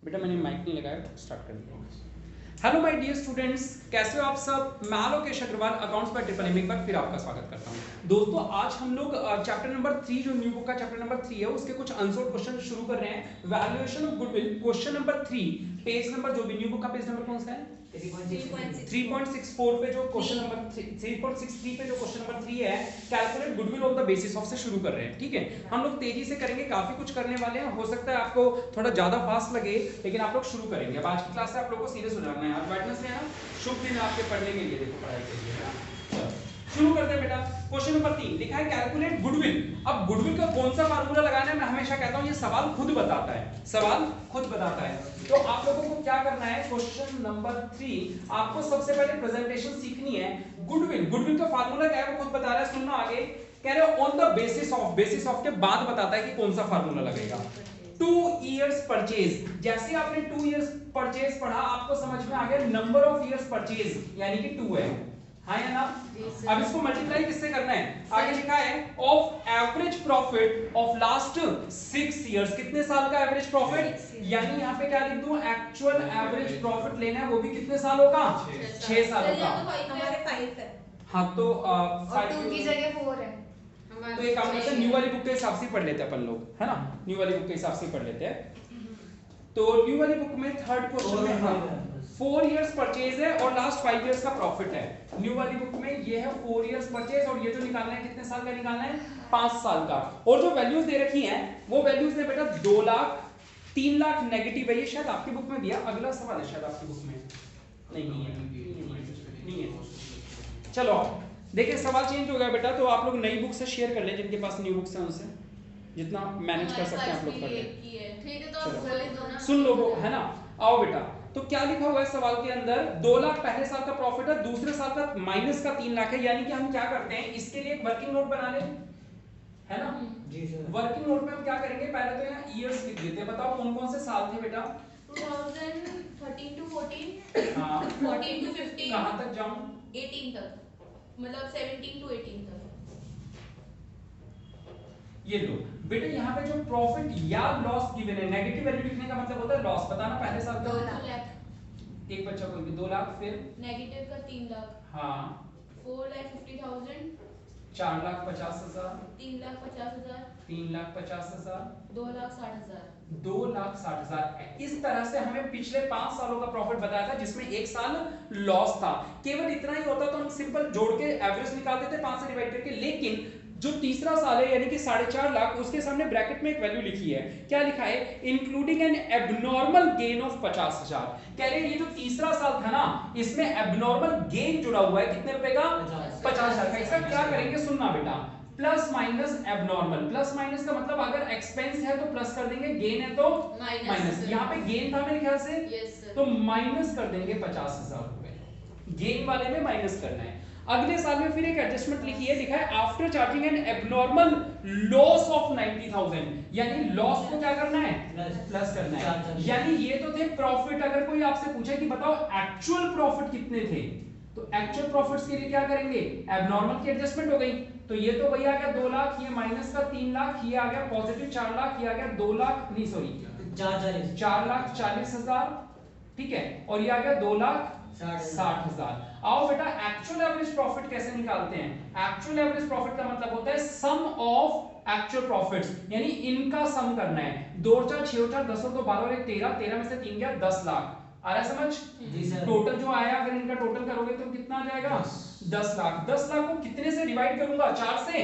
बेटा मैंने माइक नहीं लगाया, स्टार्ट कर दिया। हेलो माय डियर स्टूडेंट्स, कैसे हो आप सब। मैं Alokesh Agarwal accounts by triple M एक बार फिर आपका स्वागत करता हूं। दोस्तों आज हम लोग चैप्टर नंबर 3 जो न्यू बुक का चैप्टर नंबर 3 है उसके कुछ अनसॉल्व्ड क्वेश्चन शुरू कर रहे हैं। Valuation of goodwill question number 3, page number जो भी न्यू बुक का पेज नंबर कौन सा है 3.64 पे जो क्वेश्चन नंबर 3.63 पे जो क्वेश्चन नंबर 3 है, calculate goodwill on the basis of से शुरू कर रहे हैं। ठीक है, हम लोग तेजी से करेंगे, काफी कुछ करने वाले हैं। हो सकता है आपको थोड़ा ज्यादा फास्ट लगे, लेकिन आप लोग शुरू करेंगे। अब आज की क्लास से आप लोगों को सीरियस हो जाना है। आज वेडनेसडे है ना, शुभ दिन आपके पढ़ने के लिए, देखो पढ़ाई के लिए है ना। शुरू करते हैं बेटा। क्वेश्चन नंबर 3 लिखा है कैलकुलेट गुडविल। अब गुडविल का कौन सा फार्मूला लगाना है, मैं हमेशा कहता हूं ये सवाल खुद बताता है, सवाल खुद बताता है। तो आप लोगों को क्या करना है, क्वेश्चन नंबर 3 आपको सबसे पहले प्रेजेंटेशन सीखनी है। गुडविल, गुडविल का फार्मूला क्या है वो खुद बता रहा है, सुनना आगे। कह रहे हो on the basis of, basis of के बाद बताता है कि कौन सा फार्मूला लगेगा। 2 इयर्स परचेज, जैसे आपने 2 इयर्स परचेज पढ़ा, आपको समझ में आ गया नंबर ऑफ इयर्स परचेज यानी कि 2 है, हाँ या ना। अब इसको मल्टीप्लाई किससे करना है, आगे लिखा है of average profit of last 6 years, कितने साल का एवरेज प्रॉफिट, यानी यहाँ पे क्या लिख दूं, एक्चुअल एवरेज प्रॉफिट लेना है, वो भी कितने सालों का, 6 सालों का। हमारे 5 है। हाँ तो और 2 की जगह 4 है। तो एक काम करते हैं, न्यू वाली बुक के हिसाब से पढ़ लेते हैं अपन लोग, है ना। न्यू वाली बुक के हिसाब से पढ़ लेते हैं। तो न्यू वाली बुक में थर्ड क्वेश्चन में 4 इयर्स परचेज है और लास्ट 5 इयर्स का प्रॉफिट है। न्यू वाली बुक में ये है 4 इयर्स परचेज और ये जो निकालना है कितने साल का निकालना है, 5 साल का। और जो वैल्यूज दे रखी हैं वो वैल्यूज है बेटा 2 लाख, 3 लाख नेगेटिव है, ये शायद आपकी बुक में दिया। अगला सवाल है शायद आपकी बुक में नहीं है। चलो देखिए सवाल चेंज हो गया बेटा, तो आप लोग नई बुक से शेयर कर लें, जिनके पास न्यू बुक्स हैं उनसे जितना मैनेज कर सकते हैं आप लोग कर लें। ठीक है, तो आप बोले दो ना, सुन लो वो, है ना। आओ बेटा, तो क्या लिखा हुआ है सवाल के अंदर, 2 लाख पहले साल का प्रॉफिट है, दूसरे साल का माइनस का 3 लाख है। यानी कि हम क्या करते हैं, इसके लिए एक वर्किंग नोट बना लें, है ना। जी सर। वर्किंग नोट में हम क्या करेंगे, पहले तो यहाँ ईयर्स लिख देते हैं। बताओ कौन कौन से साल थे बेटा, 2013 to 14, हाँ 14 to 15, कहां तक जाऊं, 18 तक, मतलब 17 to 18 तक। ये लो बेटा, यहाँ पे जो प्रॉफिट या लॉस गिवन है, नेगेटिव वैल्यू लिखने का मतलब होता है लॉस। बताना पहले साल का 2 लाख, एक बच्चा बोल के 2 लाख, फिर नेगेटिव का 3 लाख, हाँ 4,50,000, 4,50,000, 3,50,000, 3,50,000, 2,60,000। 2,60,000। इस तरह से हमें पिछले 5 सालों का प्रॉफिट बताया था, जिसमें एक साल लॉस था। केवल इतना ही होता तो हम सिंपल जोड़ के एवरेज निकाल देते 5 से डिवाइड करके। लेकिन जो तीसरा साल है यानी कि 4.5 लाख, उसके सामने ब्रैकेट में एक वैल्यू लिखी है। क्या लिखा है, including N abnormal gain of 50,000। कह रहे हैं ये जो तीसरा साल था ना, इसमें एबनॉर्मल गेन जुड़ा हुआ है, कितने रुपए का, 50,000 का। इसका क्या करेंगे, सुनना बेटा, plus minus abnormal. Plus minus का मतलब अगर एक्सपेंस है तो प्लस कर देंगे, गेन है तो माइनस। यहाँ पे गेन था मेरे ख्याल से, तो माइनस कर देंगे 50,000 रुपए, गेन वाले में माइनस करना है। अगले साल में फिर एक एडजस्टमेंट लिखी है, लिखा है after charging N abnormal loss of 90,000, यानी लॉस को क्या करना है, प्लस करना है। यानी ये तो थे प्रॉफिट। अगर कोई आपसे पूछे कि बताओ एक्चुअल प्रॉफिट कितने थे, तो एक्चुअल प्रॉफिट्स के लिए क्या करेंगे, एबनॉर्मल की एडजस्टमेंट हो गई। तो ये तो भैया आ गया 2 लाख, ये माइनस का 3 लाख, ये आ गया पॉजिटिव 4 लाख, ये आ गया 2 लाख नहीं सॉरी 4,40,000, ठीक है। और ये आ गया 2,60,000। आओ बेटा, एक्चुअल एवरेज प्रॉफिट कैसे निकालते हैं। एक्चुअल एवरेज प्रॉफिट का मतलब होता है सम ऑफ एक्चुअल प्रॉफिट्स, यानी इनका सम करना है। 2 और 4 6 और 4 10 और 2 12 और 1 13, 13 में से 3 गया 10 लाख। आ रहा है समझ, जी सर। टोटल जो आया अगर इनका टोटल करोगे तो कितना आ जाएगा, 10 लाख। 10 लाख को कितने से डिवाइड करूंगा, 4 से,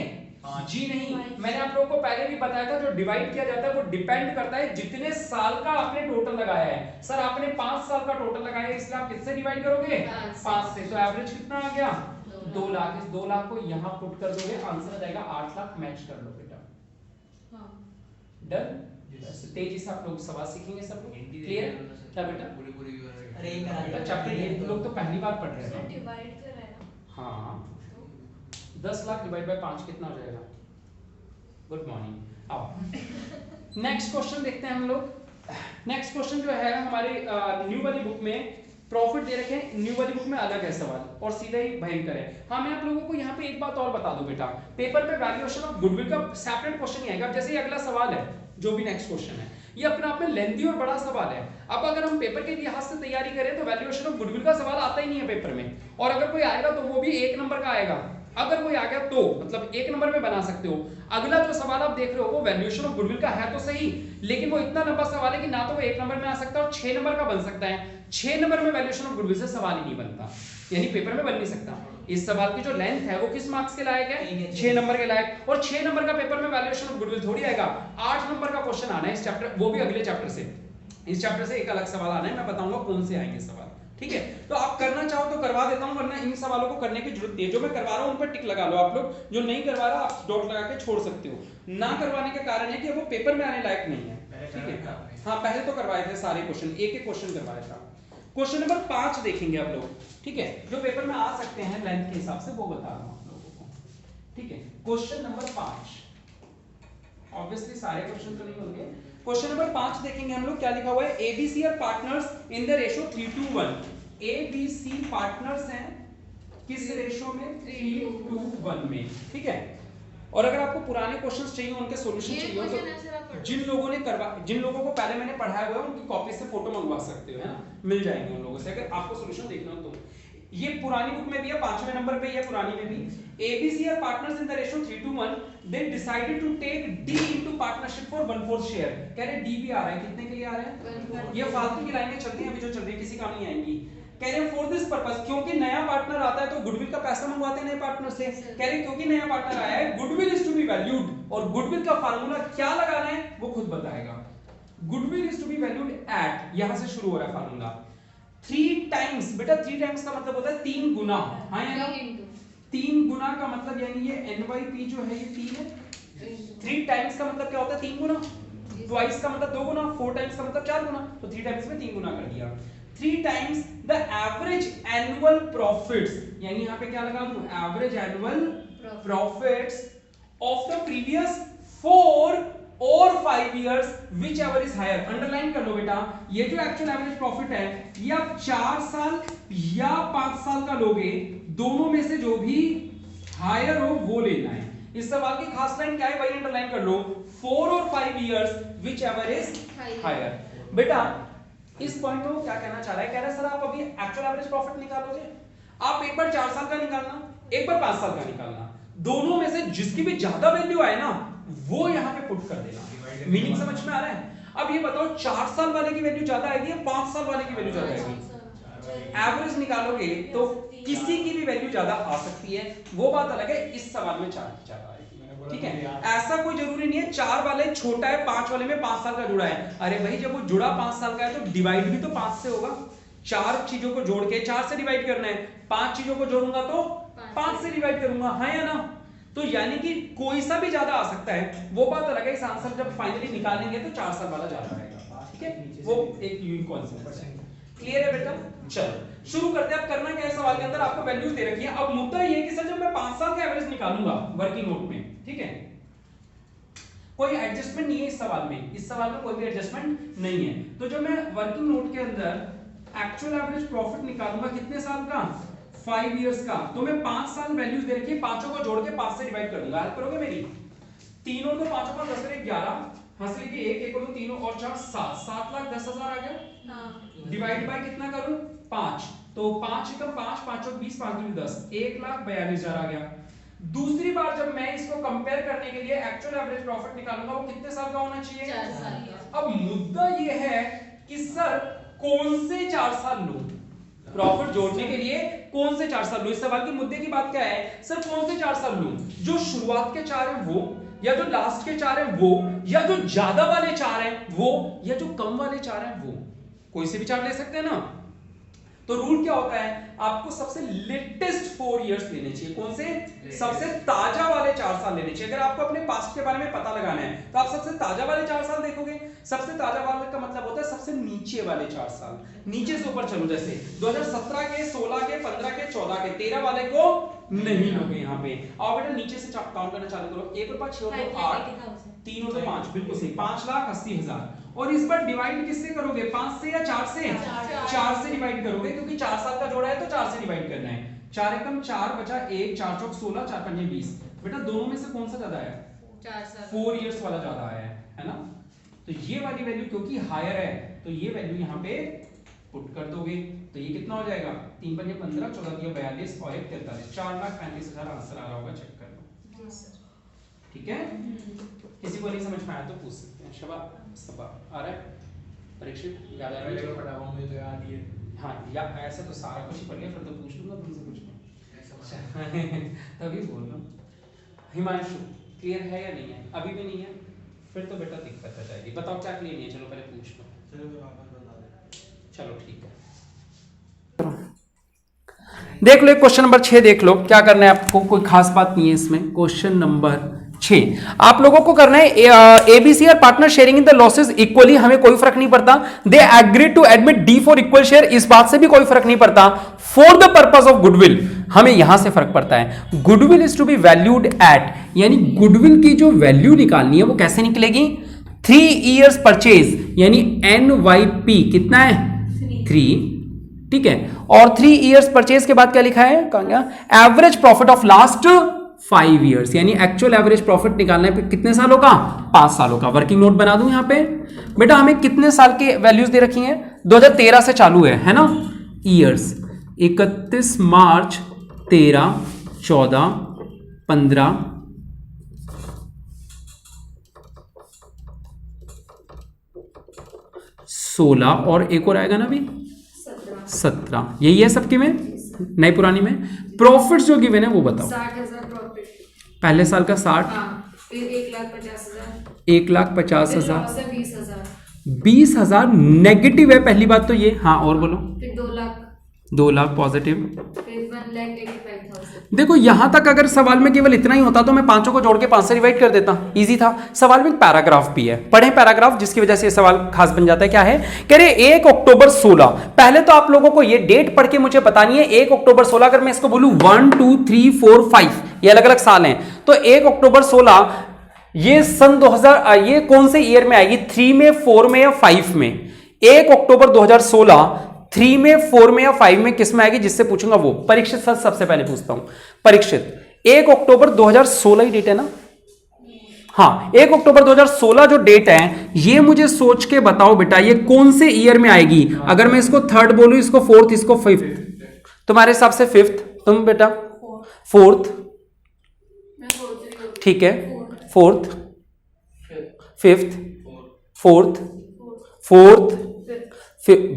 जी नहीं। मैंने आप लोगों को पहले भी बताया था, जो डिवाइड किया जाता है वो डिपेंड करता है जितने साल का आपने टोटल लगाया है। सर आपने 5 साल का टोटल लगाया है, इसलिए आप किससे डिवाइड करोगे, 5 से। तो एवरेज कितना आ गया, 2 लाख। इस 2 लाख को यहां पुट कर दोगे, आंसर आ जाएगा 8 लाख। मैच कर लो बेटा, डन। तेजी से आप लोग सवाल सीखेंगे, सब क्लियर क्या बेटा। अरे बेटा चैप्टर ये लोग तो पहली बार पढ़ रहे हैं, डिवाइड कर रहा है ना। हाँ 10 लाख डिवाइड बाय 5 कितना हो जाएगा। Good morning. आओ नेक्स्ट क्वेश्चन देखते हैं हम लोग। नेक्स्ट क्वेश्चन जो है हमारे न्यू वाली बुक में प्रॉफिट दे रखे हैं, न्यू वाली बुक में अलग है सवाल और सीधा ही भयंकर है। हाँ मैं आप लोगों को यहाँ पे एक बात और बता दूं बेटा, पेपर पे वैल्यूएशन ऑफ गुडविल का सेपरेट क्वेश्चन ही आएगा। जैसे ये अगला सवाल है, जो भी नेक्स्ट क्वेश्चन है, ये अपने आप में लेंथी और बड़ा सवाल है। अब अगर हम पेपर के लिहाज से तैयारी करें तो वैल्यूएशन ऑफ गुडविल का सवाल आता ही नहीं है पेपर में, और अगर कोई आएगा तो वो भी 1 नंबर का आएगा। अगर कोई आ गया तो मतलब 1 नंबर में बना सकते हो। अगला जो सवाल आप देख रहे हो वो वैल्यूएशन ऑफ गुडविल का है तो सही, लेकिन वो इतना लंबा सवाल है कि ना तो वो 1 नंबर में आ सकता है और 6 नंबर का बन सकता है। 6 नंबर में वैल्यूएशन ऑफ गुडविल से सवाल ही नहीं बनता, यानी पेपर में बन नहीं सकता। इस सवाल की जो लेंथ है वो किस मार्क्स के लायक है? 6 नंबर के लायक। और 6 नंबर का पेपर में वैल्यूएशन ऑफ गुडविल थोड़ी आएगा। 8 नंबर का क्वेश्चन आना है इस चैप्टर, वो भी अगले चैप्टर से। इस चैप्टर से एक अलग सवाल आना है, मैं बताऊंगा कौन से आएंगे सवाल, ठीक है। तो आप करना चाहो तो करवा देता हूं, वरना इन सवालों को करने की जरूरत नहीं है। जो मैं करवा रहा हूं उन पर टिक लगा लो आप लोग, जो नहीं करवा रहा आप डॉट लगा के छोड़ सकते हो। ना करवाने का कारण है कि वो पेपर में आने लायक नहीं है, ठीक है। हाँ पहले तो करवाए थे सारे क्वेश्चन, एक एक क्वेश्चन करवाया था। क्वेश्चन नंबर 5 देखेंगे आप लोग, ठीक है, जो पेपर में आ सकते हैं लेंथ के हिसाब से वो बता रहा हूं आप लोगों को, ठीक है। क्वेश्चन नंबर 5, ऑब्वियसली सारे क्वेश्चन तो नहीं होंगे। क्वेश्चन नंबर 5 देखेंगे हम लोग, क्या लिखा हुआ है? ABC are partners in the ratio 3:1। ABC partners हैं किस रेशियो में? 3:1 में, ठीक है। और अगर आपको पुराने क्वेश्चंस चाहिए, उनके सॉल्यूशन चाहिए तो जिन लोगों को पहले मैंने पढ़ाया हुआ है उनकी कॉपी से फोटो मंगवा सकते हो, है ना, मिल जाएंगे उन लोगों से अगर आपको सॉल्यूशन देखना हो तो। ये पुरानी बुक में भी है, 5वें नंबर पे है, पुरानी में भी। ABC are partners in the ratio 3:1. They decided to take D into partnership for 1/4 share. कह रहे D भी आ रहा है, कितने के लिए आ रहा है? ये फालतू की लाइनें चलती हैं अभी जो चल रही है, किसी काम नहीं आएंगी। कह रहे हैं फॉर दिस पर्पस, क्योंकि नया पार्टनर आता है तो गुडविल का पैसा मंगवाते हैं नए पार्टनर से। कह रहे हैं क्योंकि नया पार्टनर आया है, goodwill is to be valued, और गुडविल का फार्मूला क्या लगाना है वो खुद बताएगा। Goodwill is to be valued at, यहां से शुरू हो रहा है फार्मूला 3 टाइम्स। बेटा 3 टाइम्स का मतलब होता है 3 गुना, हाँ या ना? 3 गुना का मतलब यानी ये NYP जो है ये 3 है। 3 टाइम्स का मतलब क्या होता है? 3 गुना। ट्वाइस का मतलब 2 गुना, 4 टाइम्स का मतलब 4 गुना, तो 3 टाइम्स में 3 गुना कर दिया। 3 times the average annual profits, यानी यहाँ पे क्या लगा दूं? Average annual profits of the previous 4 और 5 years whichever is higher. Underline कर लो बेटा, ये जो एक्चुअल एवरेज प्रॉफिट है ये आप 4 साल या 5 साल का लोगे, दोनों में से जो भी हायर हो वो लेना है। इस सवाल की खास लाइन क्या है वही अंडरलाइन कर लो, 4 और 5 years whichever is higher. बेटा इस पॉइंट में वो क्या कहना चाह रहा है? कह रहा है सर आप अभी एक्चुअल एवरेज प्रॉफिट निकालोगे, आप एक बार 4 साल का निकालना, एक बार 5 साल का निकालना, दोनों में से जिसकी भी ज्यादा वैल्यू आए ना वो यहां पे पुट कर देना। मीनिंग समझ में आ रहा है? अब ये बताओ 4 साल वाले की वैल्यू ज्यादा आएगी या 5 साल वाले की वैल्यू ज्यादा आएगी? एवरेज निकालोगे तो किसी की भी वैल्यू ज्यादा आ सकती है, वो बात अलग है। इस सवाल में 4 ज्यादा आएगी, ठीक है। ऐसा कोई जरूरी नहीं है 4 वाले छोटा है 5 वाले में 5 साल का जुड़ा है। अरे भाई जब वो जुड़ा 5 साल का है तो डिवाइड भी तो 5 से होगा। 4 चीजों को जोड़ के 4 से डिवाइड करना है, 5 चीजों को जोड़ूंगा तो 5 से डिवाइड करूंगा, हाँ या ना? तो यानी कि कोई सा भी ज्यादा आ सकता है, वो बात अलग है। इस आंसर जब फाइनली निकालेंगे तो 4 साल वाला ज्यादा आएगा, ठीक है। वो एक यूनिक कॉन्सेप्ट है। क्लियर है बेटा? चलो शुरू करते हैं। अब करना क्या है, सवाल के अंदर आपको वैल्यूज दे रखी है। अब मुद्दा ये है कि सर जब मैं 5 साल का एवरेज निकालूंगा वर्किंग नोट में, ठीक है, कोई एडजस्टमेंट नहीं है इस सवाल में, इस सवाल में कोई भी एडजस्टमेंट नहीं है। तो जब मैं वर्किंग नोट के अंदर एक्चुअल एवरेज प्रॉफिट निकालूंगा कितने साल का? 5 years का, तो मैं 5 साल वैल्यूज दे रखी है, पांचों को जोड़ के 5 से डिवाइड कर दूंगा। हेल्प करोगे मेरी? 3 और 2 5 और 10 से 11, हंस लीजिए 1 और 2 3 और 4 7, 7,10,000 आ गया। हां डिवाइड बाय कितना करूं? 5, तो 5 एकम 5 5 और 20 5 दूनी 10, 1,42,000 आ गया। दूसरी बार जब मैं इसको कंपेयर करने के लिए एक्चुअल एवरेज प्रॉफिट निकालूंगा वो कितने साल का होना चाहिए? 4 साल। अब मुद्दा ये है कि सर कौन से 4 साल लूं? प्रॉफिट जोड़ने के लिए कौन से 4 साल लूं? इस सवाल के मुद्दे की बात क्या है? सर कौन से 4 साल लूं? जो शुरुआत के 4 हैं वो, या जो लास्ट के 4 हैं वो, या जो ज्यादा वाले 4 हैं वो, या जो कम वाले 4 हैं वो? कोई से भी 4 ले सकते हैं ना। तो रूल क्या होता है? आपको सबसे लेटेस्ट 4 years लेने चाहिए। कौन से? सबसे ताजा वाले 4 साल लेने चाहिए। अगर आपको अपने पास्ट के बारे में पता लगाना है तो आप सबसे ताजा वाले 4 साल देखोगे। सबसे ताजा वाले का मतलब होता है सबसे नीचे वाले 4 साल। नीचे से ऊपर चलो, जैसे 2017 के, 16 के, 15 के, 14 के, 13 वाले को नहीं लोगे यहाँ पे। और बेटा नीचे से काउंट करना चालू करो। 1 और 5 6 और 2 8, 3 और 2 5, बिल्कुल सही, 5,80,000। और इस बार डिवाइड किससे करोगे? 5 से या 4 से? 4 से डिवाइड करोगे, क्योंकि 4 साल का जोड़ा है तो 4 से डिवाइड करना है। 4 एकम 4 बचा 1, 4 चौक 16, 4 पंजे 20। बेटा दोनों में से कौन सा ज्यादा है? 4 साल। 4 years वाला ज्यादा आया है ना? तो ये वाली वैल्यू क्योंकि हायर है तो ये वैल्यू यहाँ पे पुट कर दोगे तो ये कितना हो जाएगा 3 पंजे 15 14 दिया 42 और 1 43 4,35,000 आंसर आ रहा होगा, चेक कर लो। ठीक है, किसी को नहीं समझ में आया तो पूछ सकते हैं। शबा आ रहा है परीक्षित, याद आ रहा है? पढ़ा हुआ मुझे तो याद ही है। हाँ, या ऐसा तो सारा कुछ ही पढ़ लिया, फिर तो पूछ लूंगा तुमसे कुछ नहीं। तभी बोल रहा हूँ। हिमांशु क्लियर है या नहीं है? अभी भी नहीं है, फिर तो बेटा दिक्कत आ जाएगी। बताओ क्या क्लियर नहीं है, चलो पहले पूछ लो। चलो ठीक है, देख लो क्वेश्चन नंबर 6 देख लो, क्या करना है आपको, कोई खास बात नहीं है इसमें। क्वेश्चन नंबर 6 आप लोगों को करना है एबीसी और partner sharing in the losses equally, हमें कोई फर्क नहीं पड़ता। They agree to admit D for equal share, इस बात से भी कोई फर्क नहीं पड़ता। For the purpose of goodwill, हमें यहां से फर्क पड़ता है। Goodwill is to be valued at, यानी गुडविल की जो वैल्यू निकालनी है वो कैसे निकलेगी? 3 इयर्स परचेज, यानी NYP कितना है 3, ठीक है। और 3 इयर्स परचेज के बाद क्या लिखा है, कहां गया? Average profit of last 5 years, यानी एक्चुअल एवरेज प्रॉफिट निकालना है कितने सालों का? 5 सालों का। वर्किंग नोट बना दूं यहां पे बेटा, हमें कितने साल के वैल्यूज दे रखी हैं? 2013 से चालू है ना ईयर्स, 31 मार्च 13 14 15 16 और एक और आएगा ना अभी 17, यही है सबके में, नई पुरानी में। प्रॉफिट जो गिवन है वो बताओ। 60,000 प्रॉफिट पहले साल का 60, फिर 1,50,000, 1,50,000, 20,000, 20,000 नेगेटिव है पहली बात तो ये। हाँ और बोलो। फिर 2 लाख, 2 लाख पॉजिटिव। फिर 1,85,000। देखो यहां तक अगर सवाल में केवल इतना ही होता तो मैं पांचों को जोड़ के 5 से डिवाइड कर देता, इजी था। सवाल में पैराग्राफ भी है, पढ़ें पैराग्राफ, जिसकी वजह से ये सवाल खास बन जाता है। क्या है, कह रहे 1 अक्टूबर 16। पहले तो आप लोगों को ये डेट पढ़ के मुझे बतानी है। 1 अक्टूबर 16 अगर मैं इसको बोलूं 1 2 3 4 5 ये अलग अलग साल हैं, तो 1 अक्टूबर 16 ये सन 2000, ये कौन से ईयर में आएगी? 3 में, 4 में या 5 में? 1 अक्टूबर 2016 3 में, 4 में या 5 में, किस में आएगी? जिससे पूछूंगा वो। परीक्षित सर सबसे पहले पूछता हूं, परीक्षित 1 अक्टूबर 2016 ही डेट है ना? हाँ, 1 अक्टूबर 2016 जो डेट है ये मुझे सोच के बताओ बेटा, ये कौन से ईयर में आएगी? अगर मैं इसको 3rd बोलूं, इसको 4th, इसको 5th, तुम्हारे हिसाब से 5th, तुम बेटा 4th, ठीक है, 4th, 5th, 4th, 4th,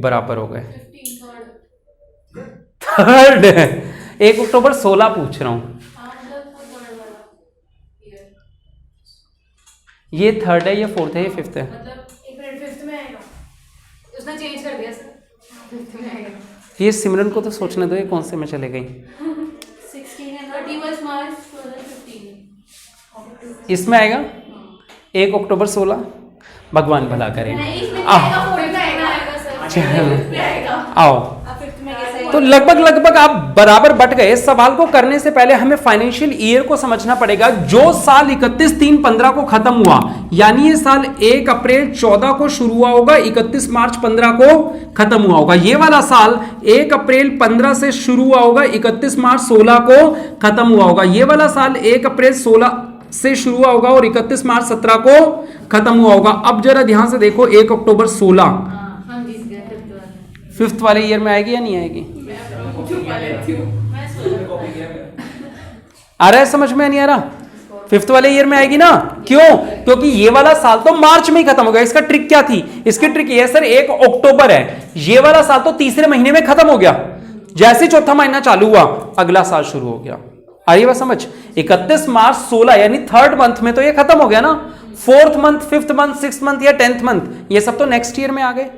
बराबर हो गए। 3rd 1 अक्टूबर 16 पूछ रहा हूं, ये 3rd है, ये 4th है, ये 5th है। मतलब 1 मिनट 5th में आएगा, उसने चेंज कर दिया सर, 5th में आएगा। ये सिमरन को तो सोचने दो, ये कौन से में चले गई? 16 है, 31 मार्च 2015 इसमें आएगा 1 अक्टूबर 16। भगवान भला करे। आओ, तो लगभग आप बराबर बट गए। सवाल को करने से पहले हमें फाइनेंशियल ईयर को समझना पड़ेगा। जो साल 31/3/15 को खत्म हुआ, यानी ये साल 1 अप्रैल 14 को शुरू हुआ होगा, 31 मार्च 15 को खत्म हुआ होगा। ये वाला साल 1 अप्रैल 15 से शुरू हुआ होगा, 31 मार्च 16 को खत्म हुआ होगा। ये वाला साल 1 अप्रैल 16 से शुरू हुआ होगा और 31 मार्च 17 को खत्म हुआ होगा। अब जरा ध्यान से देखो, 1 अक्टूबर 16 हम जीत गए 5th वाले ईयर में आएगी या नहीं आएगी? आ रहा है समझ में? नहीं आ रहा? 5th वाले ईयर में आएगी ना? क्यों? क्योंकि ये वाला साल तो मार्च में ही खत्म हो गया। इसका ट्रिक क्या थी? इसकी ट्रिक ये है सर, 1 अक्टूबर है, ये वाला साल तो तीसरे महीने में खत्म हो गया। जैसे चौथा महीना चालू हुआ, अगला साल शुरू हो गया। आ रही बात समझ? 31 मार्च 16 यानी 3rd मंथ में तो ये खत्म हो गया ना। 4th month, 5th month, 6th month या 10th मंथ, ये सब तो नेक्स्ट ईयर में आ गए।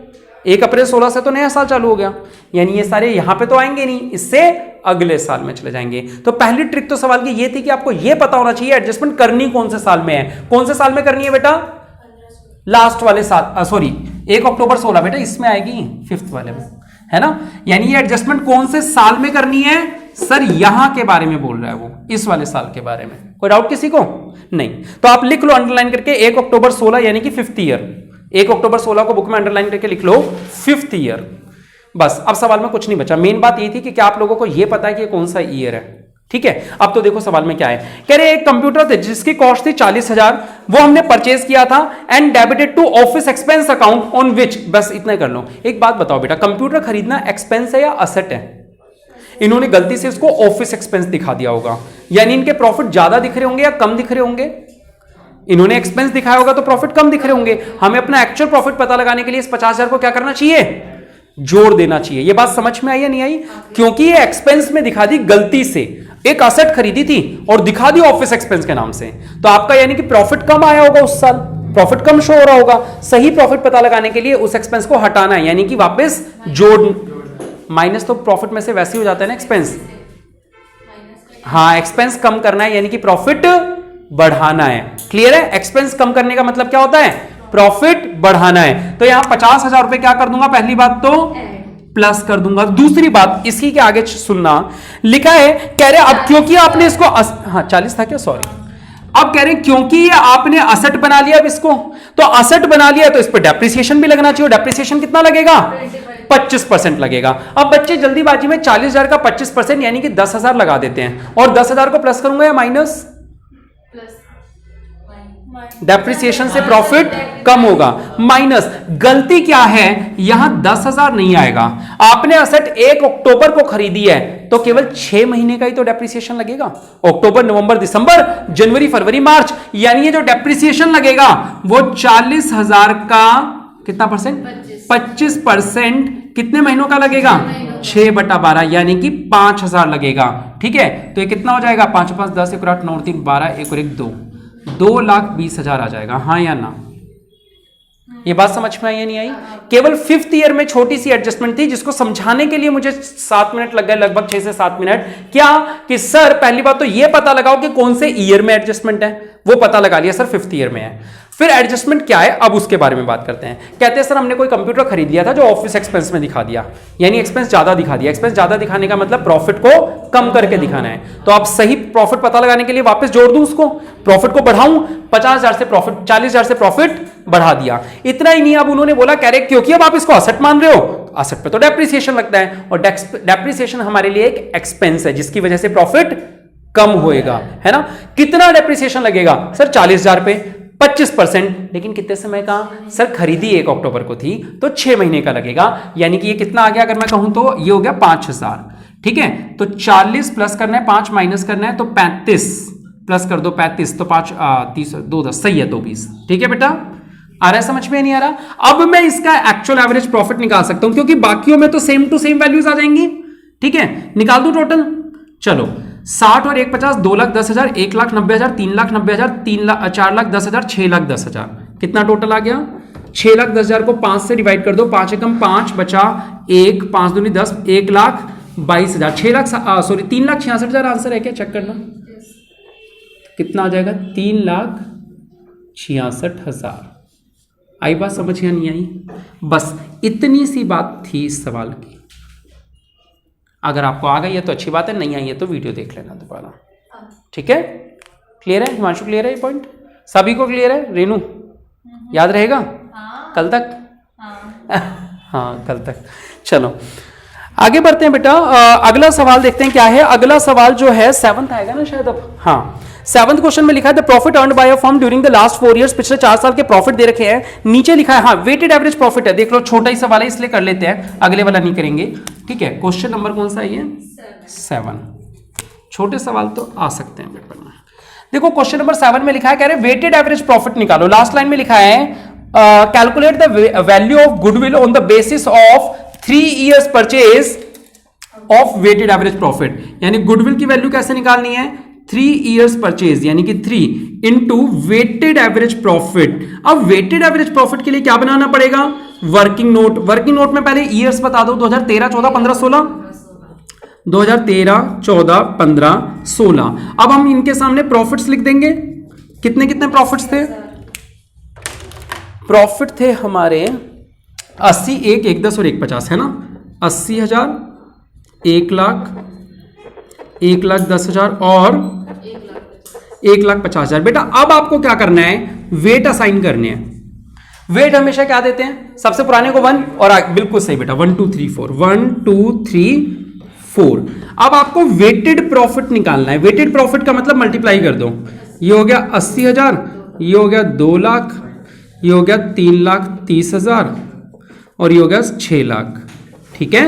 1 अप्रैल 16 से तो नया साल चालू हो गया, यानी ये सारे यहां पे तो आएंगे नहीं, इससे अगले साल में चले जाएंगे। तो पहली ट्रिक तो सवाल की ये थी कि आपको ये पता होना चाहिए एडजस्टमेंट करनी कौन से साल में है। कौन से साल में करनी है बेटा? लास्ट वाले साल, सॉरी 1 अक्टूबर 16 बेटा इसमें आएगी, 5th वाले में, है ना? यानी ये एडजस्टमेंट कौन से साल में करनी है? सर यहां के बारे में बोल रहा है वो, इस वाले साल के बारे में। कोई डाउट किसी को? नहीं। तो आप लिख लो अंडरलाइन करके 1 अक्टूबर 16 यानी कि 5th ईयर। 1 अक्टूबर 16 को बुक में अंडरलाइन करके लिख लो 5th ईयर। बस अब सवाल में कुछ नहीं बचा। मेन बात ये थी कि क्या आप लोगों को ये पता है कि ये कौन सा ईयर है? ठीक है। अब तो देखो सवाल में क्या है, कह रहे एक कंप्यूटर थे जिसकी कॉस्ट थी 40,000, वो हमने परचेज किया था and debited to office expense account on which, बस इतना कर लो। एक बात बताओ बेटा, कंप्यूटर खरीदना एक्सपेंस है या असेट है? इन्होंने गलती से इसको ऑफिस एक्सपेंस दिखा दिया होगा, यानी इनके प्रॉफिट ज्यादा दिख रहे होंगे या कम दिख रहे होंगे? इन्होंने एक्सपेंस दिखाया होगा तो प्रॉफिट कम दिख रहे होंगे। हमें अपना एक्चुअल प्रॉफिट पता लगाने के लिए इस 50,000 को क्या करना चाहिए? जोड़ देना चाहिए। ये बात समझ में आई या नहीं आई? क्योंकि ये एक्सपेंस में दिखा दी गलती से, एक असेट खरीदी थी और दिखा दी ऑफिस एक्सपेंस के नाम से, तो आपका यानी कि प्रॉफिट कम आया होगा उस साल, प्रॉफिट कम शो हो रहा होगा। सही प्रॉफिट पता लगाने के लिए उस एक्सपेंस को हटाना है, यानी कि वापस जोड़। माइनस तो प्रॉफिट में से वैसे ही हो जाता है ना एक्सपेंस। हाँ, एक्सपेंस कम करना है यानी कि प्रॉफिट बढ़ाना है। क्लियर है? एक्सपेंस कम करने का मतलब क्या होता है? प्रॉफिट बढ़ाना है। तो यहां 50,000 रुपए क्या कर दूंगा? पहली बात तो प्लस कर दूंगा। दूसरी बात इसी के आगे सुनना, लिखा है कह रहे अब क्योंकि आपने इसको हाँ 40 था क्या, सॉरी। अब कह रहे क्योंकि ये आपने असेट बना लिया, अब इसको तो असेट बना लिया तो इस पर डेप्रिसिएशन भी लगना चाहिए। डेप्रिसिएशन कितना लगेगा? 25% लगेगा। अब बच्चे जल्दीबाजी में 40,000 का 25% यानी कि 10,000 लगा देते हैं, और 10,000 को प्लस करूंगा या माइनस? डेप्रिसिएशन से प्रॉफिट कम होगा, माइनस। गलती क्या है, यहां 10,000 नहीं आएगा। आपने असेट 1 अक्टूबर को खरीदी है तो केवल 6 महीने का ही तो डेप्रिसिएशन लगेगा। अक्टूबर, नवंबर, दिसंबर, जनवरी, फरवरी, मार्च, यानी ये जो डेप्रिसिएशन लगेगा वो 40,000 का कितना परसेंट? 25%। कितने महीनों का लगेगा? 6/12 यानी कि 5,000 लगेगा। ठीक है, तो ये कितना हो जाएगा? 5 5 10 1 8 9 3 12 1 और 1 2, 2,20,000 आ जाएगा। हाँ या ना? ये बात समझ में आई या नहीं आई? केवल 5th ईयर में छोटी सी एडजस्टमेंट थी जिसको समझाने के लिए मुझे 7 मिनट लग गए, लगभग 6 से 7 मिनट। क्या कि सर पहली बात तो ये पता लगाओ कि कौन से ईयर में एडजस्टमेंट है, वो पता लगा लिया सर 5th ईयर में है। फिर एडजस्टमेंट क्या है, अब उसके बारे में बात करते हैं। कहते हैं सर हमने कोई कंप्यूटर खरीद लिया था जो ऑफिस एक्सपेंस में दिखा दिया, यानी एक्सपेंस ज्यादा दिखा दिया। एक्सपेंस ज्यादा दिखाने का मतलब प्रॉफिट को कम करके दिखाना है। तो आप सही प्रॉफिट पता लगाने के लिए वापस जोड़ दूं उसको, प्रॉफिट को बढ़ाऊं, 50,000 से प्रॉफिट 40,000 से प्रॉफिट बढ़ा दिया। इतना ही नहीं, अब उन्होंने बोला कह रहे क्योंकि अब आप इसको असेट मान रहे हो, असेट पे तो डेप्रिसिएशन लगता है, और डेप्रिसिएशन हमारे लिए एक एक्सपेंस है जिसकी वजह से प्रॉफिट कम होएगा, है ना। कितना डेप्रिसिएशन लगेगा सर? 40,000 पे 25%, लेकिन कितने समय का सर? खरीदी 1 अक्टूबर को थी तो 6 महीने का लगेगा, यानी कि ये कितना आ गया अगर मैं कहूं तो ये हो गया 5,000। ठीक है, तो 40 प्लस करना है, 5 माइनस करना है, तो 35 प्लस कर दो 35, तो 5 30 2 10, सही है, 2 20। ठीक है बेटा, आ रहा है समझ में? नहीं आ रहा? अब मैं इसका एक्चुअल एवरेज प्रॉफिट निकाल सकता हूं क्योंकि बाकियों में तो सेम टू सेम वैल्यूज आ जाएंगी। ठीक है, निकाल दूं टोटल। चलो 60 और 1 50, 2,10,000, 1,90,000, 3,90,000, 4,10,000, 6,10,000। कितना टोटल आ गया? 6,10,000 को 5 से डिवाइड कर दो, 5 एकम 5 बचा 1, 5 दूनी 10, 1,22,000, 3,66,000 आंसर है क्या? चेक करना कितना आ जाएगा? 3,66,000। आई बात समझ या नहीं आई? बस इतनी सी बात थी इस सवाल की। अगर आपको आ गई है तो अच्छी बात है, नहीं आई है तो वीडियो देख लेना दोबारा। ठीक है, क्लियर है? हिमांशु क्लियर है ये पॉइंट? सभी को क्लियर है? रेनू याद रहेगा? कल तक? हाँ कल तक। चलो आगे बढ़ते हैं बेटा। अगला सवाल देखते हैं क्या है। अगला सवाल जो है 7th आएगा ना शायद अब। हाँ 7th क्वेश्चन में लिखा है the profit earned by a firm during the last 4 years. पिछले 4 साल के प्रॉफिट दे रखे हैं, नीचे लिखा है हाँ वेटेड एवरेज प्रॉफिट है। देख लो छोटा ही सवाल है इसलिए कर लेते हैं, अगले वाला नहीं करेंगे। ठीक है, क्वेश्चन नंबर कौन सा है ये? 7। छोटे सवाल तो आ सकते हैं पेपर में। देखो क्वेश्चन नंबर 7 में लिखा है कह रहे वेटेड एवरेज प्रॉफिट निकालो। लास्ट लाइन में लिखा है calculate the value of goodwill on the basis of 3 years purchase of weighted average profit. यानी गुडविल की वैल्यू कैसे निकालनी है? 3 इयर्स परचेज यानी कि 3 इंटू वेटेड एवरेज प्रॉफिट। अब वेटेड एवरेज प्रॉफिट के लिए क्या बनाना पड़ेगा? Working note. वर्किंग नोट में पहले ईयर्स बता दो, 2013 14 15 16, 2013 14 15 16। अब हम इनके सामने प्रॉफिट्स लिख देंगे। कितने कितने प्रॉफिट्स थे? प्रॉफिट थे हमारे 80, 1 1 10 और 1 50 है ना। 80,000, 1 लाख, 1,10,000 और 1,50,000। बेटा अब आपको क्या करना है? वेट असाइन करने हैं। वेट हमेशा क्या देते हैं? सबसे पुराने को 1 और बिल्कुल सही बेटा 1 2 3 4, 1 2 3 4। अब आपको वेटेड प्रॉफिट निकालना है। वेटेड प्रॉफिट का मतलब मल्टीप्लाई कर दो, ये हो गया 80,000, ये हो गया 2 लाख, ये हो गया 3,30,000 और ये हो गया 6 लाख। ठीक है,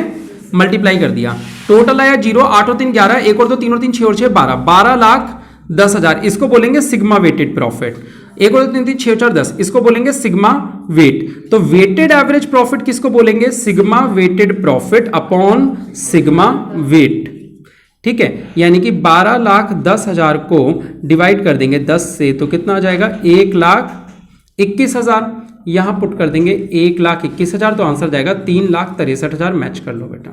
मल्टीप्लाई कर दिया, टोटल आया 0, 8 और 3 11, 1 और 2 3 और 3 6 और 6 12, 12,10,000। इसको बोलेंगे सिग्मा वेटेड प्रॉफिट। 1 और 2 3 3 6 4 10, इसको बोलेंगे सिग्मा वेट। तो वेटेड एवरेज प्रॉफिट किसको बोलेंगे? Sigma weighted profit upon sigma weight. ठीक है, यानी कि 12,10,000 को डिवाइड कर देंगे 10 से तो कितना आ जाएगा? 1,21,000। यहां पुट कर देंगे 1,21,000 तो आंसर जाएगा 3,63,000। मैच कर लो बेटा।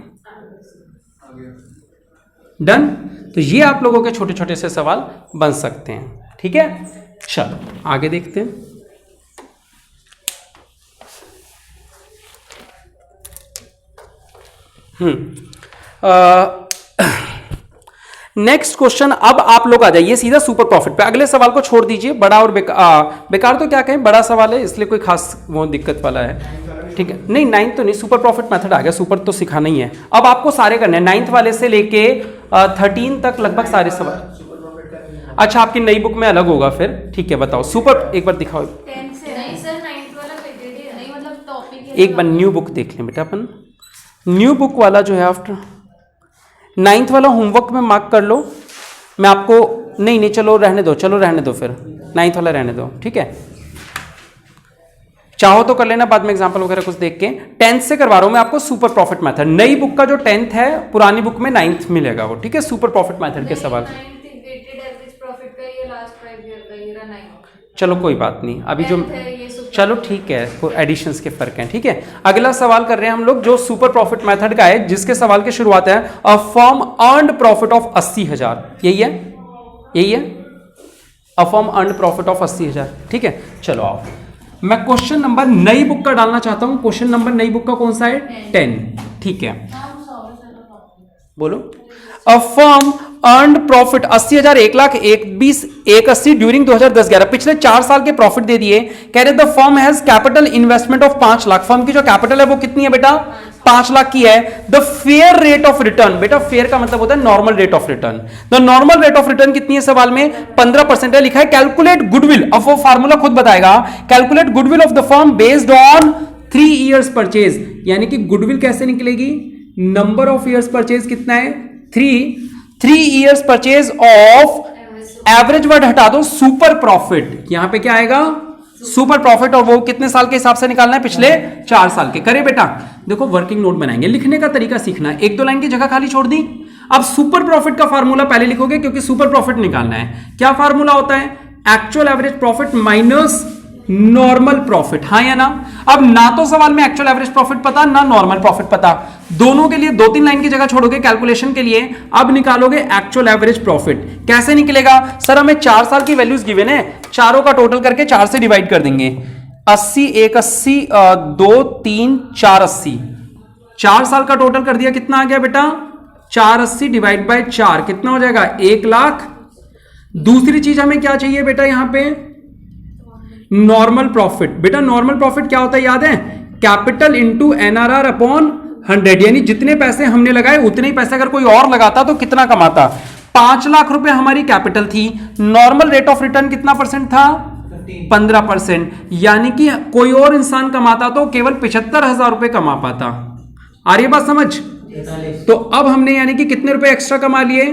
डन। तो ये आप लोगों के छोटे छोटे से सवाल बन सकते हैं। ठीक है, चलो आगे देखते हैं। Next question. अब आप लोग आ जाइए सीधा सुपर प्रॉफिट पे। अगले सवाल को छोड़ दीजिए, बड़ा और बेकार तो क्या कहें, बड़ा सवाल है इसलिए कोई खास वो दिक्कत वाला है। ठीक है, नहीं 9th तो नहीं, सुपर प्रॉफिट मेथड आ गया, सुपर तो सिखाना ही है। अब आपको सारे करने हैं 9th वाले से लेके 13 तक लगभग सारे सवाल। अच्छा, आपकी नई बुक में अलग होगा फिर। ठीक है, बताओ सुपर एक बार दिखाओ। 10 से नहीं सर, 9th वाला वेटेड नहीं, मतलब टॉपिक एक बार न्यू बुक देख लें बेटा अपन। न्यू बुक वाला जो है आफ्टर 9th वाला होमवर्क में मार्क कर लो। मैं आपको नहीं चलो रहने दो, चलो रहने दो, फिर 9th वाला रहने दो। ठीक है, चाहो तो कर लेना बाद में एग्जांपल वगैरह कुछ देख के। 10th से करवा रहा हूं मैं आपको सुपर प्रॉफिट मेथड। नई बुक का जो 10th है, पुरानी बुक में 9th मिलेगा वो। ठीक है, सुपर प्रॉफिट मेथड के सवाल। चलो कोई बात नहीं, अभी जो चलो ठीक है, कोई एडिशंस के फर्क हैं। ठीक है, अगला सवाल कर रहे हैं हम लोग जो सुपर प्रॉफिट मेथड का है, जिसके सवाल की शुरुआत है a firm earned profit of 80,000। यही है, यही है, a firm earned profit of 80,000। ठीक है, चलो आओ, मैं क्वेश्चन नंबर नई बुक का डालना चाहता हूं। क्वेश्चन नंबर नई बुक का कौन सा है? 10। ठीक है, बोलो। A firm earned profit 80,000, 1,20,000, 1,80 during 2010-11। पिछले 4 साल के प्रॉफिट दे दिए। कह रहे the firm has capital investment of 5 lakh. Firm की जो कैपिटल है वो कितनी है बेटा? 5 लाख की है। The fair rate of return, बेटा फेयर का मतलब होता है normal rate of return. The normal rate of return कितनी है सवाल में? 15% है। लिखा है कैलकुलेट गुडविल। अब वो फार्मूला खुद बताएगा। Calculate goodwill of the firm based on 3 years purchase. यानी कि गुडविल कैसे निकलेगी? नंबर ऑफ ईयर्स परचेज कितना है? 3 years purchase of average word हटा दो, सुपर प्रॉफिट। यहां पे क्या आएगा? Super profit. और वो कितने साल के हिसाब से निकालना है? पिछले 4 साल के। करे बेटा, देखो वर्किंग नोट बनाएंगे, लिखने का तरीका सीखना है। 1-2 लाइन की जगह खाली छोड़ दी। अब सुपर प्रॉफिट का फार्मूला पहले लिखोगे क्योंकि सुपर प्रॉफिट निकालना है। क्या फार्मूला होता है? Actual average profit minus normal profit. हाँ या ना? अब ना तो सवाल में एक्चुअल एवरेज प्रॉफिट पता, ना नॉर्मल प्रॉफिट पता। दोनों के लिए 2-3 लाइन की जगह छोड़ोगे कैलकुलेशन के लिए। अब निकालोगे एक्चुअल एवरेज प्रॉफिट। कैसे निकलेगा? सर हमें 4 साल की वैल्यूज गिवन है, चारों का टोटल करके 4 से डिवाइड कर देंगे। 80, 1,80, 2, 3, 4, 80। 4 साल का टोटल कर दिया, कितना आ गया बेटा? 480 डिवाइड बाय 4 कितना हो जाएगा? 1 लाख। दूसरी चीज हमें क्या चाहिए बेटा? यहां पे नॉर्मल प्रॉफिट। बेटा नॉर्मल प्रॉफिट क्या होता है याद है? Capital into NRR upon 100। यानी जितने पैसे हमने लगाए उतने ही पैसे अगर कोई और लगाता तो कितना कमाता? 5 लाख रुपए हमारी कैपिटल थी। नॉर्मल रेट ऑफ रिटर्न कितना परसेंट था? 15%। यानी कि कोई और इंसान कमाता तो केवल 75,000 रुपए कमा पाता। आ रही है बात समझ? तो अब हमने यानी कि कितने रुपए एक्स्ट्रा कमा लिए?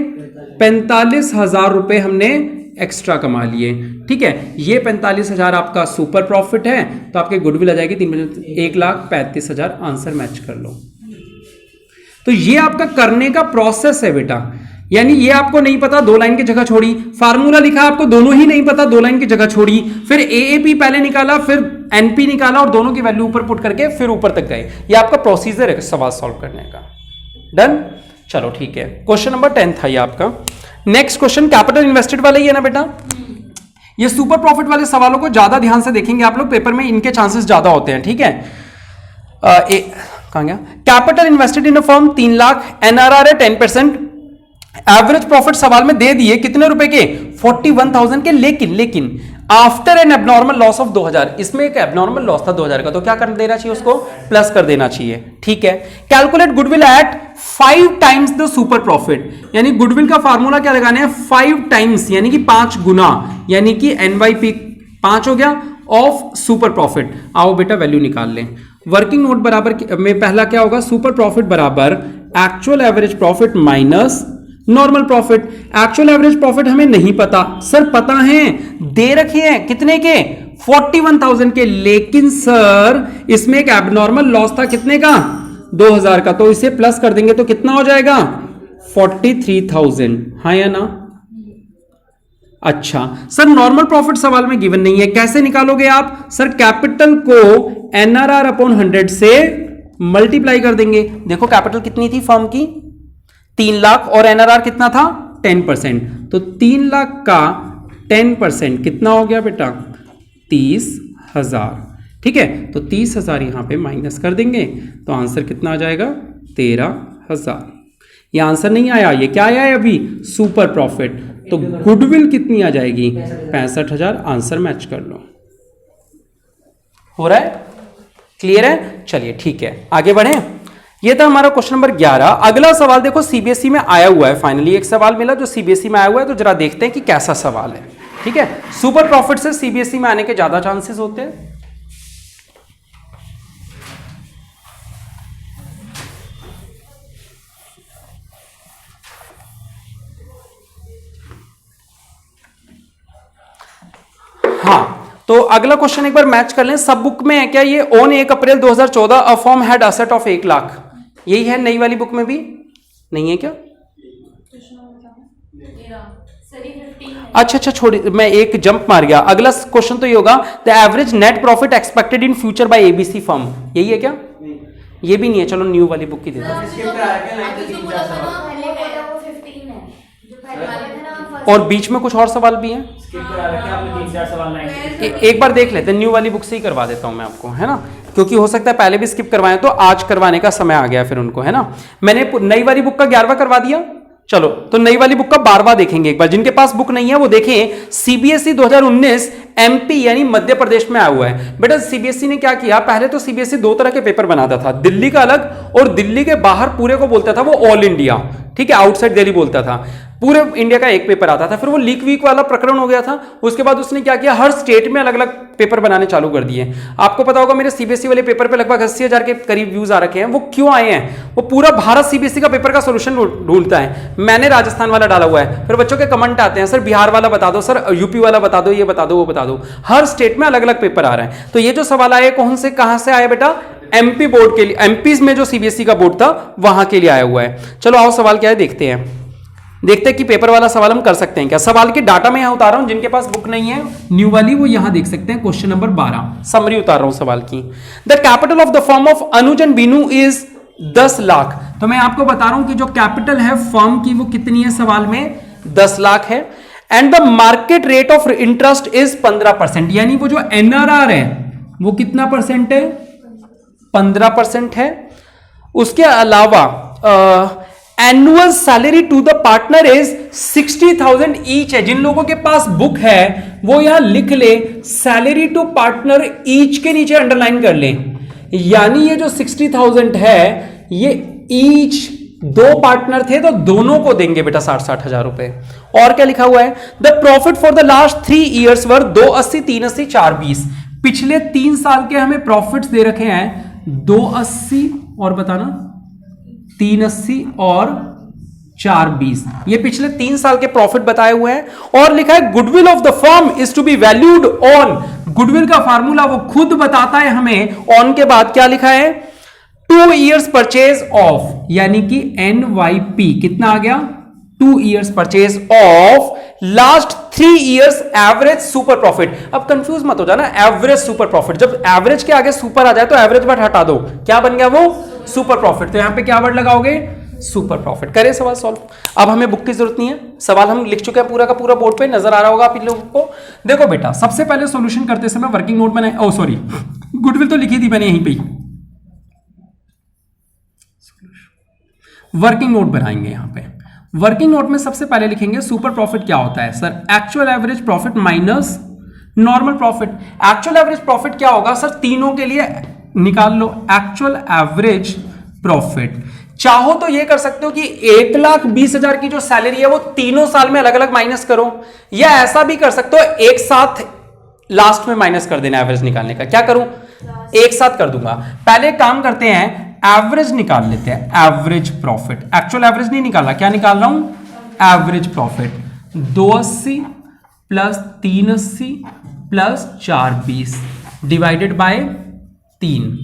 45,000 रुपए हमने एक्स्ट्रा कमा लिए। ठीक है, ये 45,000 आपका सुपर प्रॉफिट है। तो आपके गुडविल आ जाएगी 1,35,000। आंसर मैच कर लो। तो ये आपका करने का प्रोसेस है बेटा। यानी ये आपको नहीं पता, 2 लाइन की जगह छोड़ी। फार्मूला लिखा आपको, दोनों ही नहीं पता, 2 लाइन की जगह छोड़ी। फिर AAP पहले निकाला, फिर NP निकाला और दोनों की वैल्यू ऊपर पुट करके फिर ऊपर तक गए। ये आपका प्रोसीजर है सवाल सॉल्व करने का। डन, चलो ठीक है। क्वेश्चन नंबर 10 था ये आपका। नेक्स्ट क्वेश्चन कैपिटल इन्वेस्टेड वाला ही है ना बेटा? ये सुपर प्रॉफिट वाले सवालों को ज्यादा ध्यान से देखेंगे आप लोग, पेपर में इनके चांसेस ज्यादा होते हैं। ठीक है, कहां गया? Capital invested in a firm 3 lakh, NRR है 10%। एवरेज प्रॉफिट सवाल में दे दिए कितने रुपए के? 41,000 के। लेकिन after N abnormal loss of 2,000, इसमें एक एबनॉर्मल लॉस था 2,000 का, तो क्या कर देना चाहिए? उसको प्लस कर देना चाहिए। ठीक है, calculate goodwill at 5 times the super profit, यानी गुडविल का फार्मूला क्या लगाना है, 5 टाइम्स यानी कि 5 गुना, यानी कि NYP 5 हो गया ऑफ सुपर प्रॉफिट। आओ बेटा वैल्यू निकाल लें। वर्किंग नोट बराबर में पहला क्या होगा, सुपर प्रॉफिट बराबर actual average profit minus normal profit. Actual average profit हमें नहीं पता सर, पता है दे रखे हैं कितने के, 41,000 के, लेकिन सर इसमें एक एबनॉर्मल लॉस था कितने का, 2,000 का, तो इसे प्लस कर देंगे तो कितना हो जाएगा 43,000, हाँ या ना। अच्छा सर नॉर्मल प्रॉफिट सवाल में गिवन नहीं है, कैसे निकालोगे आप, सर कैपिटल को NRR अपॉन 100 से मल्टीप्लाई कर देंगे। देखो कैपिटल कितनी थी फर्म की, 3 लाख, और NRR कितना था 10%, तो 3 लाख का 10% कितना हो गया बेटा 30,000, ठीक है। तो 30,000 यहां पे माइनस कर देंगे तो आंसर कितना आ जाएगा 13,000। ये आंसर नहीं आया, ये क्या आया है अभी, सुपर प्रॉफिट। तो गुडविल कितनी आ जाएगी 65,000, आंसर मैच कर लो। हो रहा है, क्लियर है, चलिए ठीक है आगे बढ़े। ये था हमारा क्वेश्चन नंबर 11। अगला सवाल देखो सीबीएसई में आया हुआ है, फाइनली एक सवाल मिला जो सीबीएसई में आया हुआ है, तो जरा देखते हैं कि कैसा सवाल है, ठीक है। सुपर प्रॉफिट से सीबीएसई में आने के ज्यादा चांसेस होते हैं। हाँ तो अगला क्वेश्चन एक बार मैच कर लें, सब बुक में है क्या ये, on 1 April 2014 a firm had asset of 1 lakh, यही है नई वाली बुक में भी नहीं है क्या, अच्छा छोड़ी, मैं एक जंप मार गया। अगला क्वेश्चन तो ये होगा, the average net profit expected in future bye ABC firm, यही है क्या, ये भी नहीं है, चलो न्यू वाली बुक की दे दो। और बीच में कुछ और सवाल भी हैं, एक बार देख लेते हैं, न्यू वाली बुक से ही करवा देता हूं मैं आपको, है ना, क्योंकि हो सकता है पहले भी स्किप करवाएं तो आज करवाने का समय आ गया फिर उनको, है ना। मैंने नई वाली बुक का 11वां करवा दिया, चलो तो नई वाली बुक का 12वां देखेंगे एक बार। जिनके पास बुक नहीं है वो देखें, सीबीएसई 2019 एमपी यानी मध्य प्रदेश में आया हुआ है। बेटा सीबीएसई ने क्या किया, पहले तो सीबीएसई 2 तरह के पेपर बनाता था, दिल्ली का अलग और दिल्ली के बाहर पूरे को बोलता था वो ऑल इंडिया, ठीक है, आउटसाइड दिल्ली बोलता था, पूरे इंडिया का एक पेपर आता था। फिर वो लीक वीक वाला प्रकरण हो गया था, उसके बाद उसने क्या किया, हर स्टेट में अलग अलग पेपर बनाने चालू कर दिए। आपको पता होगा मेरे सीबीएसई वाले पेपर पे लगभग 80,000 के करीब व्यूज आ रखे हैं। वो क्यों आए हैं, वो पूरा भारत सीबीएसई का पेपर का सोल्यूशन ढूंढता है। मैंने राजस्थान वाला डाला हुआ है, फिर बच्चों के कमेंट आते हैं, सर बिहार वाला बता दो, सर यूपी वाला बता दो, ये बता दो, वो बता दो। हर स्टेट में अलग अलग पेपर आ रहे हैं। तो ये जो सवाल आए कौन से कहां से आया बेटा, एमपी बोर्ड के लिए, एमपी में जो सीबीएसई का बोर्ड था वहां के लिए आया हुआ है। चलो आओ सवाल क्या है देखते हैं, देखते हैं कि पेपर वाला सवाल हम कर सकते हैं क्या। सवाल के डाटा मैं यहां उतार रहा हूं, जिनके पास बुक नहीं है न्यू वाली वो यहां देख सकते हैं। क्वेश्चन नंबर 12 समरी उतार रहा हूं सवाल की। The capital of the firm of Anuj and Binu is 10 lakh. तो मैं आपको बता रहा हूं कि जो कैपिटल है फर्म की वो कितनी है, सवाल में 10 लाख है। And the market rate of interest is 15%, यानी वो जो एनआरआर है वो कितना परसेंट है, 15% है। उसके अलावा annual salary to the partner is 60,000 each है। जिन लोगों के पास बुक है वो यहां लिख ले, सैलरी टू पार्टनर ईच के नीचे अंडरलाइन कर ले, यानी ये जो 60,000 है ये ईच, 2 पार्टनर थे तो दोनों को देंगे बेटा 60-60 हजार रुपए। और क्या लिखा हुआ है, the profit for the last 3 years वर 280, 380, 420। पिछले 3 साल के हमें प्रॉफिट्स दे रखे हैं 280 और बताना 380 और 420, ये पिछले 3 साल के प्रॉफिट बताए हुए हैं। और लिखा है goodwill of the firm is to be valued on, goodwill का फार्मूला वो खुद बताता है हमें, ऑन के बाद क्या लिखा है, 2 ईयर्स परचेज ऑफ, यानी कि NYP कितना आ गया, 2 years purchase of last 3 years average super profit. अब कंफ्यूज मत हो जाना, एवरेज सुपर प्रॉफिट, जब एवरेज के आगे सुपर आ जाए तो एवरेज वर्ड हटा दो, क्या बन गया वो सुपर प्रॉफिट। तो यहां पे क्या वर्ड लगाओगे, सुपर प्रॉफिट। करें सवाल सॉल्व। अब हमें बुक की जरूरत नहीं है, सवाल हम लिख चुके हैं पूरा का पूरा, बोर्ड पे नजर आ रहा होगा आप इन लोगों को। देखो बेटा सबसे पहले सॉल्यूशन करते समय वर्किंग नोट बनाए, ओ सॉरी गुडविल तो लिखी थी मैंने यहीं पे, वर्किंग नोट बनाएंगे। यहां पे वर्किंग नोट में सबसे पहले लिखेंगे सुपर प्रॉफिट क्या होता है, sir actual average profit minus normal profit. Actual average profit क्या होगा सर, तीनों के लिए निकाल लो, एक्चुअल एवरेज प्रॉफिट चाहो तो ये कर सकते हो कि 1,20,000 की जो सैलरी है वो तीनों साल में अलग अलग माइनस करो, या ऐसा भी कर सकते हो एक साथ लास्ट में माइनस कर देना एवरेज निकालने का। क्या करूं? एक साथ कर दूंगा। पहले एक काम करते हैं, एवरेज निकाल लेते हैं, एवरेज प्रॉफिट। एक्चुअल एवरेज नहीं निकालना, क्या निकाल रहा हूं? Average profit. 280 plus 380 plus 420 divided by 3।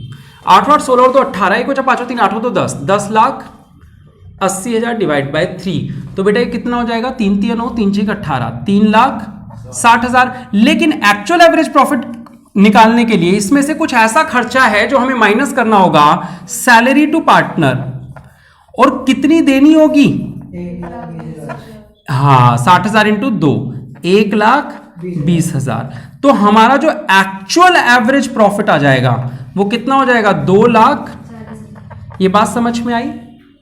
8 8 16 तो 18, 1 5 3 8 तो 10, 10,80,000 डिवाइड बाय 3। तो बेटा ये कितना हो जाएगा? 3 3 9 3 6 18, 3,60,000। लेकिन एक्चुअल एवरेज प्रॉफिट निकालने के लिए इसमें से कुछ ऐसा खर्चा है जो हमें माइनस करना होगा, सैलरी टू पार्टनर। और कितनी देनी होगी? हाँ, 60,000 इंटू 2, 1,20,000। तो हमारा जो एक्चुअल एवरेज प्रॉफिट आ जाएगा वो कितना हो जाएगा? 2,00,000। ये बात समझ में आई?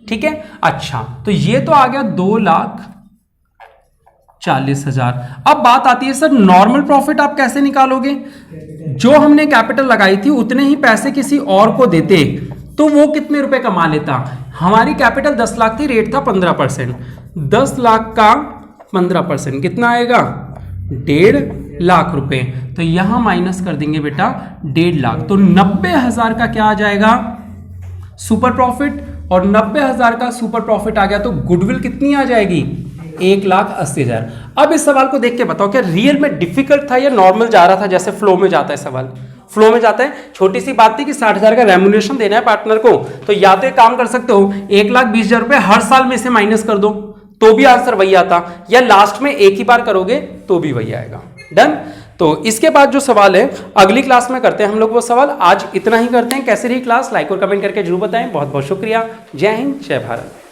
ठीक है। अच्छा, तो ये तो आ गया 2,40,000। अब बात आती है सर नॉर्मल प्रॉफिट आप कैसे निकालोगे? जो हमने कैपिटल लगाई थी उतने ही पैसे किसी और को देते तो वो कितने रुपए कमा लेता? हमारी कैपिटल 10 लाख थी, रेट था 15%। 10 लाख का 15% कितना आएगा? 1.5 लाख रुपए। तो यहां माइनस कर देंगे बेटा 1.5 लाख, तो 90,000 का क्या आ जाएगा? Super profit. और 90,000 का सुपर प्रॉफिट आ गया तो गुडविल कितनी आ जाएगी? 1,80,000। अब इस सवाल को देख के बताओ क्या रियल में डिफिकल्ट था या नॉर्मल जा रहा था जैसे फ्लो में जाता है सवाल? फ्लो में जाता है। छोटी सी बात थी कि 60,000 का रेम्यूनरेशन देना है पार्टनर को, तो या तो एक काम कर सकते हो 1,20,000 रुपए हर साल में से माइनस कर दो तो भी आंसर वही आता, या लास्ट में एक ही बार करोगे तो भी वही आएगा। डन। तो इसके बाद जो सवाल है अगली क्लास में करते हैं हम लोग वो सवाल। आज इतना ही करते हैं। कैसे रही क्लास? लाइक और कमेंट करके जरूर बताएं। बहुत बहुत शुक्रिया। जय हिंद, जय भारत।